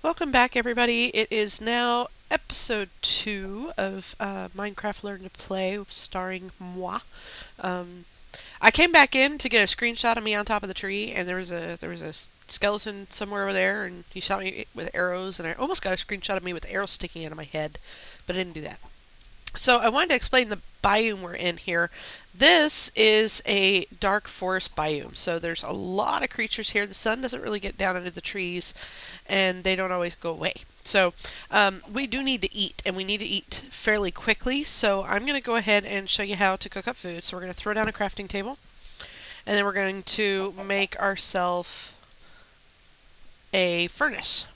Welcome back, everybody. It is now episode 2 of Minecraft Learn to Play, starring moi. Um, I came back in to get a screenshot of me on top of the tree, and there was a skeleton somewhere over there, and he shot me with arrows, and I almost got a screenshot of me with arrows sticking out of my head, but I didn't do that. So I wanted to explain the biome we're in here. This is a dark forest biome, so there's a lot of creatures here. The sun doesn't really get down into the trees, and they don't always go away. So we do need to eat, and we need to eat fairly quickly. So I'm going to go ahead and show you how to cook up food. So we're going to throw down a crafting table, and then we're going to make ourselves a furnace.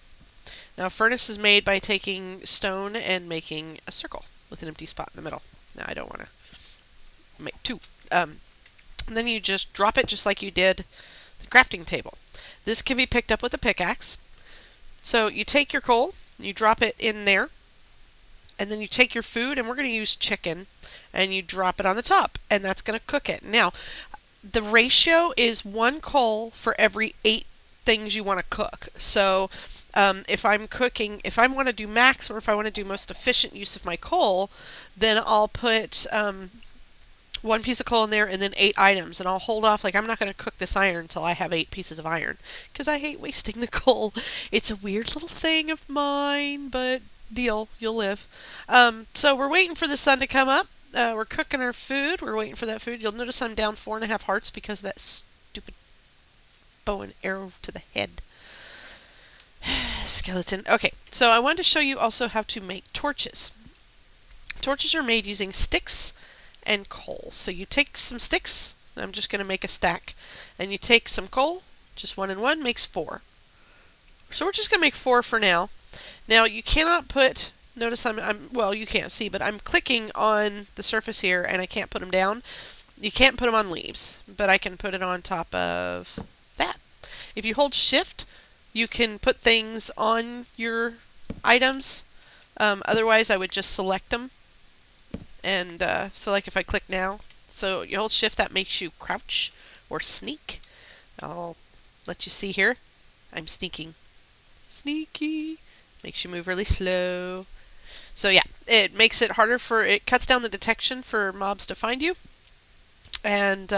Now, a furnace is made by taking stone and making a circle with an empty spot in the middle. Now, I don't want to make two. And then you just drop it just like you did the crafting table. This can be picked up with a pickaxe. So you take your coal, you drop it in there, and then you take your food, and we're going to use chicken, and you drop it on the top, and that's going to cook it. Now, the ratio is 1 coal for every 8 things you want to cook. So if I'm cooking, if I want to do max or if I want to do most efficient use of my coal, then I'll put 1 piece of coal in there and then 8 items, and I'll hold off. Like, I'm not going to cook this iron until I have 8 pieces of iron, because I hate wasting the coal. It's a weird little thing of mine, but deal, you'll live. So we're waiting for the sun to come up. We're cooking our food. We're waiting for that food. You'll notice I'm down 4.5 hearts because of that stupid bow and arrow to the head. Skeleton. Okay, so I wanted to show you also how to make torches. Torches are made using sticks and coal. So you take some sticks, I'm just going to make a stack, and you take some coal, just 1 and 1 makes 4. So we're just going to make 4 for now. Now you cannot put, notice well, you can't see, but I'm clicking on the surface here and I can't put them down. You can't put them on leaves, but I can put it on top of that. If you hold shift, you can put things on your items. Otherwise, I would just select them. And so like if I click now, so you hold shift, that makes you crouch or sneak. I'll let you see here. I'm sneaking. Sneaky. Makes you move really slow. So yeah, it makes it harder it cuts down the detection for mobs to find you. And,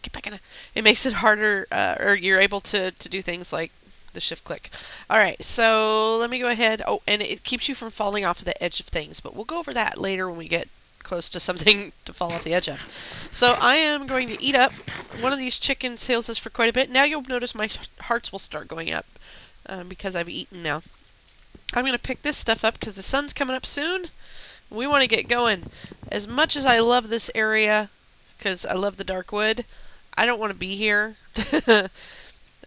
get back in it. It makes it harder, or you're able to do things like the shift click. Alright, so let me go ahead. Oh, and it keeps you from falling off of the edge of things, but we'll go over that later when we get close to something to fall off the edge of. So I am going to eat up. One of these chickens heals us for quite a bit. Now you'll notice my hearts will start going up because I've eaten now. I'm going to pick this stuff up because the sun's coming up soon. We want to get going. As much as I love this area, because I love the dark wood, I don't want to be here.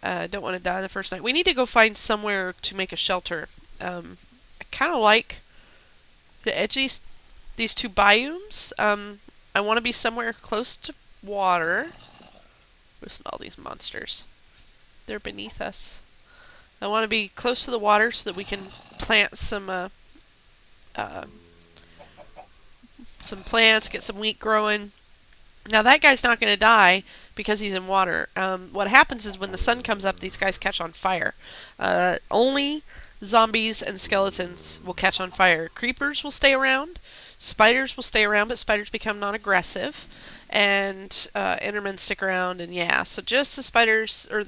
Don't want to die the first night. We need to go find somewhere to make a shelter. I kind of like the edge of these 2 biomes. I want to be somewhere close to water. Listen to all these monsters. They're beneath us. I want to be close to the water so that we can plant some plants, get some wheat growing. Now that guy's not going to die because he's in water. What happens is when the sun comes up, these guys catch on fire. Only zombies and skeletons will catch on fire. Creepers will stay around. Spiders will stay around, but spiders become non-aggressive. And Endermen stick around, and yeah. So just the spiders, or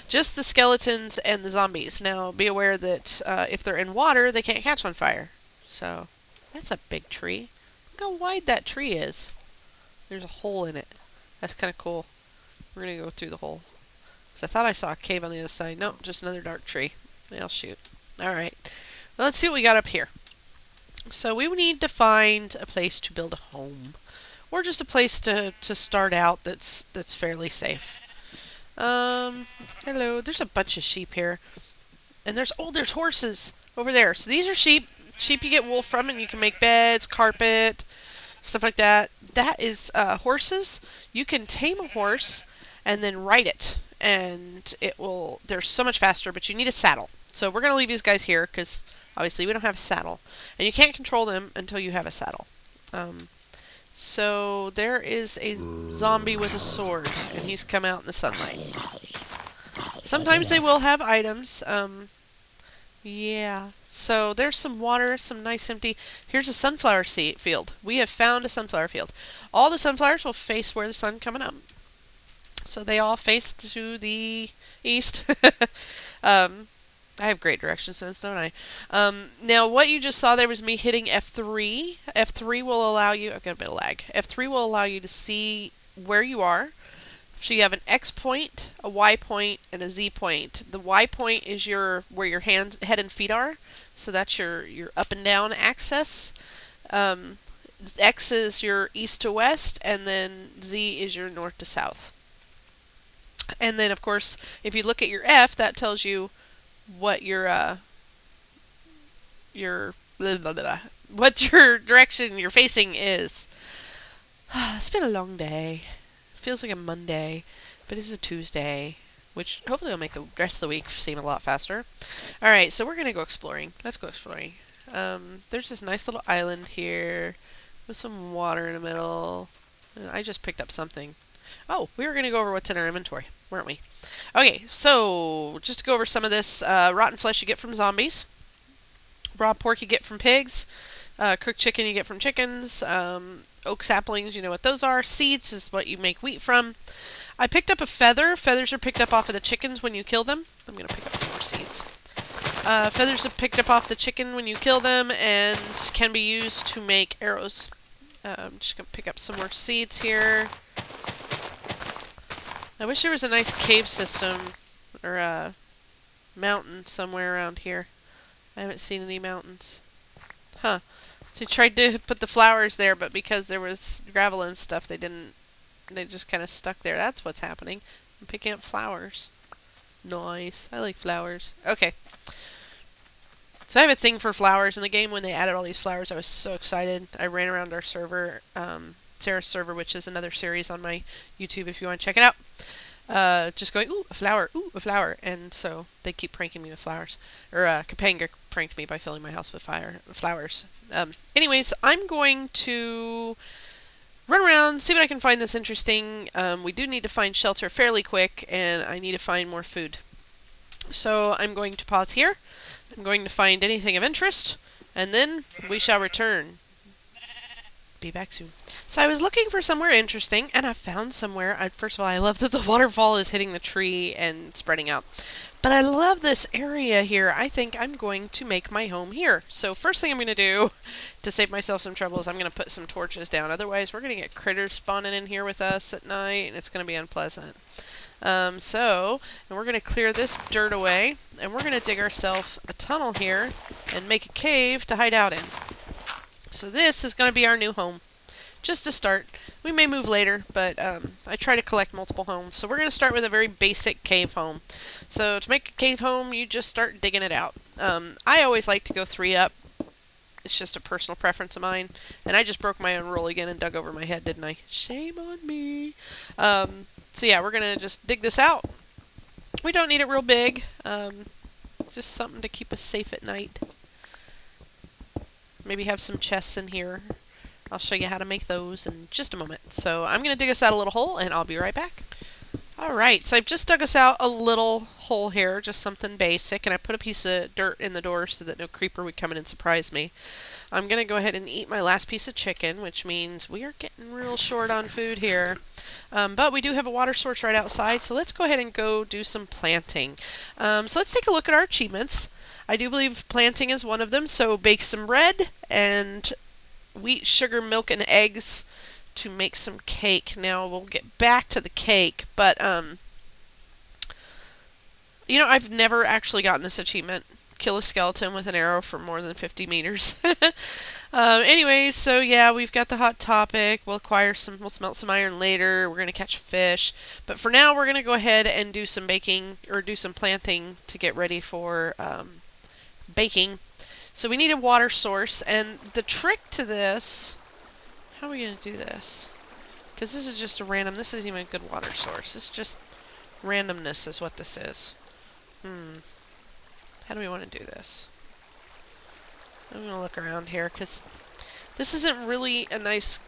just the skeletons and the zombies. Now be aware that if they're in water, they can't catch on fire. So that's a big tree. Look how wide that tree is. There's a hole in it. That's kind of cool. We're going to go through the hole. Because I thought I saw a cave on the other side. Nope, just another dark tree. I'll shoot. Alright. Well, let's see what we got up here. So we need to find a place to build a home. Or just a place to start out that's fairly safe. Hello. There's a bunch of sheep here. And there's horses over there. So these are sheep. Sheep you get wool from, and you can make beds, carpet, stuff like that. That is horses. You can tame a horse and then ride it, and they're so much faster, but you need a saddle. So we're going to leave these guys here because obviously we don't have a saddle, and you can't control them until you have a saddle. So there is a zombie with a sword, and he's come out in the sunlight. Sometimes they will have items. Yeah. So there's some water, some nice empty. Here's a sunflower seed field. We have found a sunflower field. All the sunflowers will face where the sun coming up. So they all face to the east. um, I have great direction sense, don't I? Now, what you just saw there was me hitting F3. F3 will allow you, I've got a bit of lag. F3 will allow you to see where you are. So you have an X point, a Y point, and a Z point. The Y point is where your hands, head, and feet are. So that's your up and down axis. X is your east to west, and then Z is your north to south. And then, of course, if you look at your F, that tells you what blah, blah, blah, what your direction you're facing is. It's been a long day. Feels like a Monday, but it's a Tuesday, which hopefully will make the rest of the week seem a lot faster. All right, so we're gonna go exploring. Let's go exploring. There's this nice little island here with some water in the middle. I just picked up something. Oh, we were gonna go over what's in our inventory, weren't we? Okay, so just to go over some of this, rotten flesh you get from zombies, raw pork you get from pigs, cooked chicken you get from chickens, oak saplings, you know what those are. Seeds is what you make wheat from. I picked up a feather. Feathers are picked up off of the chickens when you kill them. I'm going to pick up some more seeds. Feathers are picked up off the chicken when you kill them and can be used to make arrows. I'm just going to pick up some more seeds here. I wish there was a nice cave system or a mountain somewhere around here. I haven't seen any mountains. Huh. They tried to put the flowers there, but because there was gravel and stuff, they just kind of stuck there. That's what's happening. I'm picking up flowers. Nice. I like flowers. Okay. So I have a thing for flowers. In the game, when they added all these flowers, I was so excited. I ran around our server, Sarah's server, which is another series on my YouTube if you want to check it out. Just going, ooh, a flower. And so they keep pranking me with flowers. Or Kapanga pranked me by filling my house with flowers. Anyways, I'm going to run around, see what I can find that's interesting. We do need to find shelter fairly quick, and I need to find more food. So I'm going to pause here. I'm going to find anything of interest, and then we shall return. Be back soon. So I was looking for somewhere interesting, and I found somewhere. First of all, I love that the waterfall is hitting the tree and spreading out. But I love this area here. I think I'm going to make my home here. So first thing I'm going to do to save myself some trouble is I'm going to put some torches down. Otherwise, we're going to get critters spawning in here with us at night, and it's going to be unpleasant. And we're going to clear this dirt away, and we're going to dig ourselves a tunnel here and make a cave to hide out in. So this is going to be our new home. Just to start. We may move later, but I try to collect multiple homes. So we're going to start with a very basic cave home. So to make a cave home, you just start digging it out. I always like to go 3 up. It's just a personal preference of mine. And I just broke my own rule again and dug over my head, didn't I? Shame on me. So yeah, we're going to just dig this out. We don't need it real big. Just something to keep us safe at night. Maybe have some chests in here. I'll show you how to make those in just a moment. So I'm going to dig us out a little hole, and I'll be right back. Alright, so I've just dug us out a little hole here, just something basic, and I put a piece of dirt in the door so that no creeper would come in and surprise me. I'm going to go ahead and eat my last piece of chicken, which means we are getting real short on food here. But we do have a water source right outside, so let's go ahead and go do some planting. So let's take a look at our achievements. I do believe planting is one of them, so bake some bread and wheat, sugar, milk, and eggs to make some cake. Now, we'll get back to the cake, but, you know, I've never actually gotten this achievement. Kill a skeleton with an arrow for more than 50 meters. Anyways, so yeah, we've got the hot topic. We'll smelt some iron later. We're going to catch fish. But for now, we're going to go ahead and do some baking, or do some planting to get ready for, baking. So we need a water source, and the trick to this, how are we going to do this? Because this is just this isn't even a good water source. It's just randomness is what this is. How do we want to do this? I'm going to look around here, because this isn't really a nice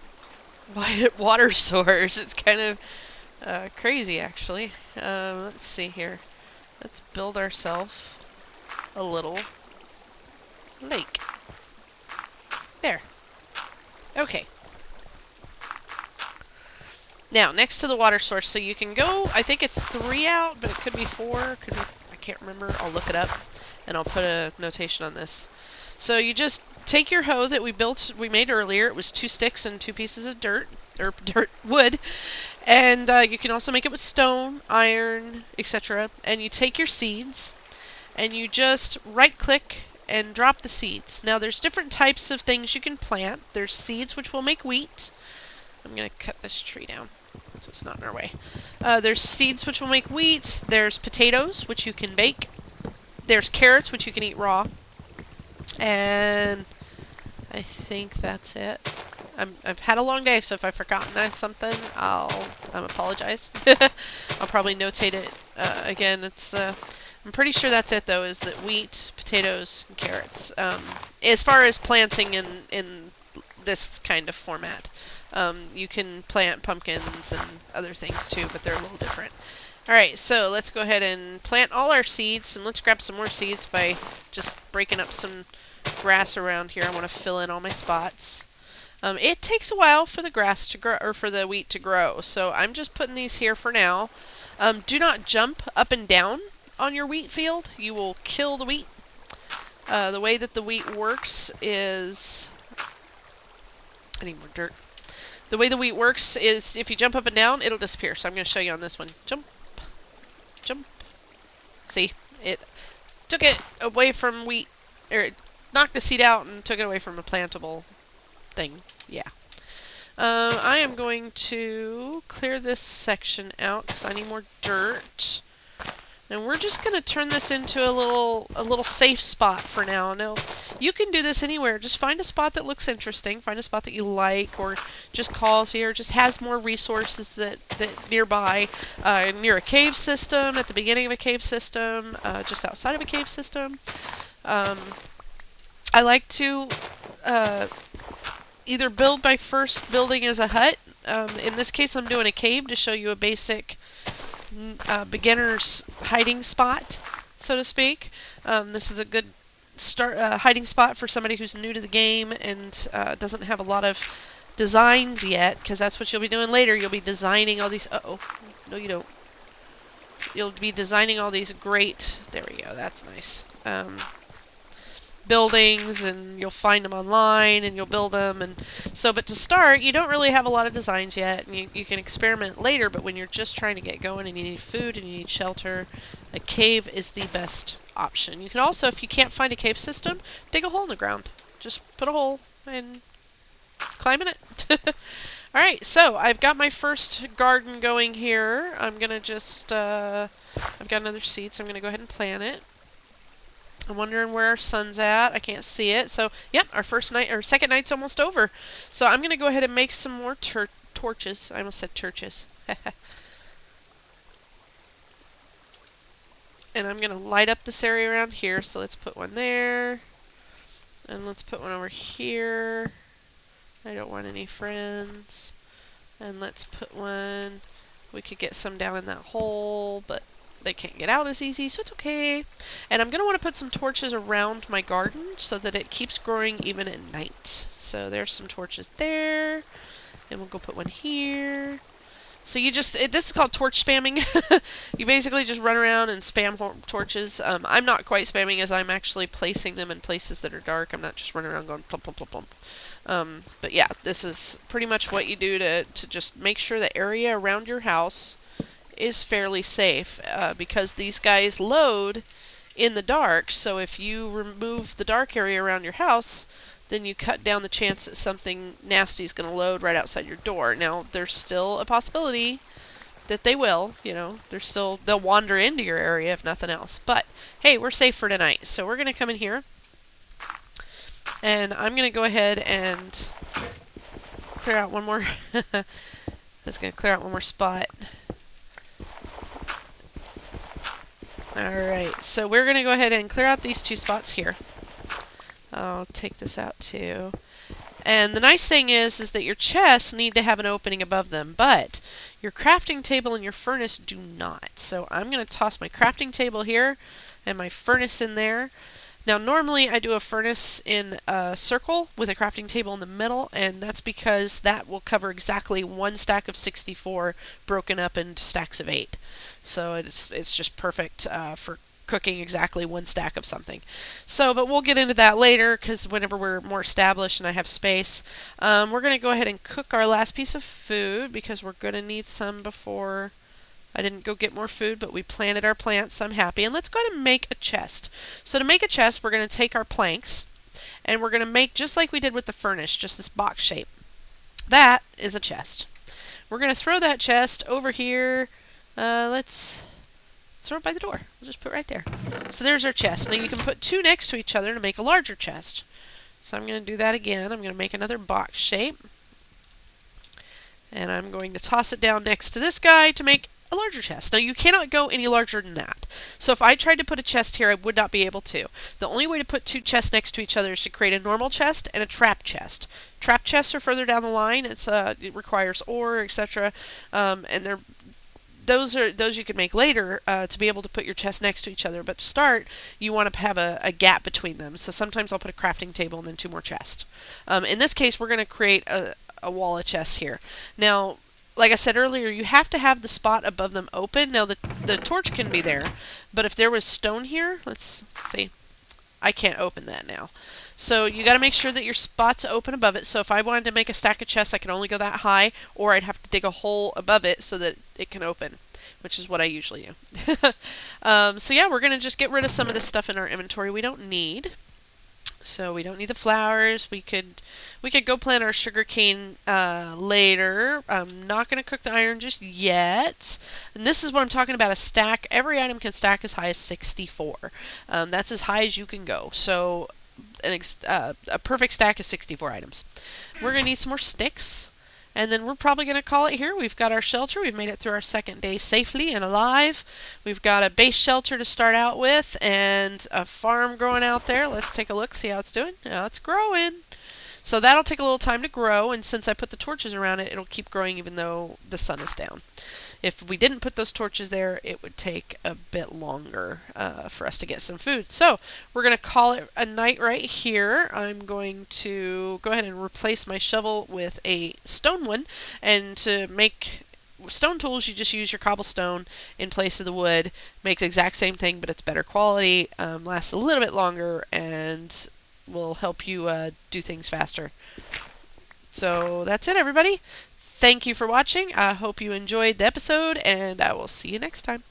water source. It's kind of crazy, actually. Let's see here. let's build ourselves a little lake. There. Okay. Now, next to the water source, so you can go, I think it's 3 out, but it could be 4, could be, I can't remember. I'll look it up, and I'll put a notation on this. So you just take your hoe that we made earlier. It was 2 sticks and 2 pieces of dirt, or wood, and you can also make it with stone, iron, etc. And you take your seeds, and you just right-click and drop the seeds. Now, there's different types of things you can plant. There's seeds which will make wheat. I'm going to cut this tree down so it's not in our way. There's seeds which will make wheat. There's potatoes, which you can bake. There's carrots, which you can eat raw. And I think that's it. I've had a long day, so if I've forgotten something, I'll apologize. I'll probably notate it again. I'm pretty sure that's it, though, is that wheat, potatoes, and carrots. As far as planting in this kind of format. You can plant pumpkins and other things too, but they're a little different. Alright, so let's go ahead and plant all our seeds, and let's grab some more seeds by just breaking up some grass around here. I want to fill in all my spots. It takes a while for the grass to grow, or for the wheat to grow, so I'm just putting these here for now. Do not jump up and down on your wheat field. You will kill the wheat. The way that the wheat works is... I need more dirt. The way the wheat works is if you jump up and down, it'll disappear. So I'm going to show you on this one. Jump. Jump. See? It took it away from wheat, or it knocked the seed out and took it away from a plantable thing. Yeah. I am going to clear this section out because I need more dirt. And we're just going to turn this into a little safe spot for now. Now, you can do this anywhere. Just find a spot that looks interesting. Find a spot that you like, or just calls here. Just has more resources that nearby. Near a cave system, at the beginning of a cave system, just outside of a cave system. I like to either build my first building as a hut. In this case, I'm doing a cave to show you a basic beginner's hiding spot, so to speak. This is a good hiding spot for somebody who's new to the game and doesn't have a lot of designs yet, because that's what you'll be doing later. You'll be designing all these... Uh-oh. No, you don't. You'll be designing all these great... There we go. That's nice. Buildings, and you'll find them online, and you'll build them, and so, but to start, you don't really have a lot of designs yet, and you can experiment later, but when you're just trying to get going and you need food and you need shelter, a cave is the best option. You can also, if you can't find a cave system, dig a hole in the ground. Just put a hole and climb in it. Alright, so I've got my first garden going here. I'm gonna just, I've got another seed, so I'm gonna go ahead and plant it. I'm wondering where our sun's at. I can't see it. So, yep, our second night's almost over. So I'm going to go ahead and make some more torches. I almost said churches. And I'm going to light up this area around here. So let's put one there. And let's put one over here. I don't want any friends. And let's put one... We could get some down in that hole, but they can't get out as easy, so it's okay. And I'm going to want to put some torches around my garden so that it keeps growing even at night. So there's some torches there. And we'll go put one here. So you just, this is called torch spamming. You basically just run around and spam torches. I'm not quite spamming, as I'm actually placing them in places that are dark. I'm not just running around going plump, plump, plump, plump. But yeah, this is pretty much what you do to just make sure the area around your house is fairly safe, because these guys load in the dark. So if you remove the dark area around your house, then you cut down the chance that something nasty is going to load right outside your door. Now, there's still a possibility that they will, they'll wander into your area if nothing else. But hey, we're safe for tonight. So we're going to come in here, and I'm going to go ahead and clear out one more. I was going to clear out one more spot. Alright, so we're going to go ahead and clear out these 2 spots here. I'll take this out too. And the nice thing is that your chests need to have an opening above them, but your crafting table and your furnace do not. So I'm going to toss my crafting table here and my furnace in there. Now normally I do a furnace in a circle with a crafting table in the middle, and that's because that will cover exactly one stack of 64 broken up into stacks of 8. So it's just perfect for cooking exactly one stack of something. So, but we'll get into that later because whenever we're more established and I have space, we're going to go ahead and cook our last piece of food because we're going to need some before. I didn't go get more food, but we planted our plants, so I'm happy. And let's go ahead and make a chest. So to make a chest, we're going to take our planks and we're going to make just like we did with the furnace, just this box shape. That is a chest. We're going to throw that chest over here. Let's throw it by the door. We'll just put it right there. So there's our chest. Now you can put two next to each other to make a larger chest. So I'm going to do that again. I'm going to make another box shape. And I'm going to toss it down next to this guy to make a larger chest. Now you cannot go any larger than that. So if I tried to put a chest here, I would not be able to. The only way to put two chests next to each other is to create a normal chest and a trap chest. Trap chests are further down the line. It requires ore, etc. And those you can make later to be able to put your chests next to each other. But to start, you want to have a gap between them. So sometimes I'll put a crafting table and then two more chests. In this case, we're going to create a wall of chests here. Now, like I said earlier, you have to have the spot above them open. Now, the torch can be there, but if there was stone here, let's see, I can't open that now. So you got to make sure that your spot's open above it. So if I wanted to make a stack of chests, I can only go that high, or I'd have to dig a hole above it so that it can open, which is what I usually do. So yeah, we're going to just get rid of some of this stuff in our inventory we don't need. So we don't need the flowers. We could go plant our sugar cane later. I'm not going to cook the iron just yet. And this is what I'm talking about, a stack. Every item can stack as high as 64. That's as high as you can go. So a perfect stack is 64 items. We're going to need some more sticks. And then we're probably going to call it here. We've got our shelter. We've made it through our second day safely and alive. We've got a base shelter to start out with and a farm growing out there. Let's take a look, see how it's doing. Yeah, it's growing. So that'll take a little time to grow, and since I put the torches around it, it'll keep growing even though the sun is down. If we didn't put those torches there, it would take a bit longer for us to get some food. So we're going to call it a night right here. I'm going to go ahead and replace my shovel with a stone one, and to make stone tools, you just use your cobblestone in place of the wood. Make the exact same thing, but it's better quality, lasts a little bit longer, and will help you do things faster. So that's it, everybody. Thank you for watching. I hope you enjoyed the episode, and I will see you next time.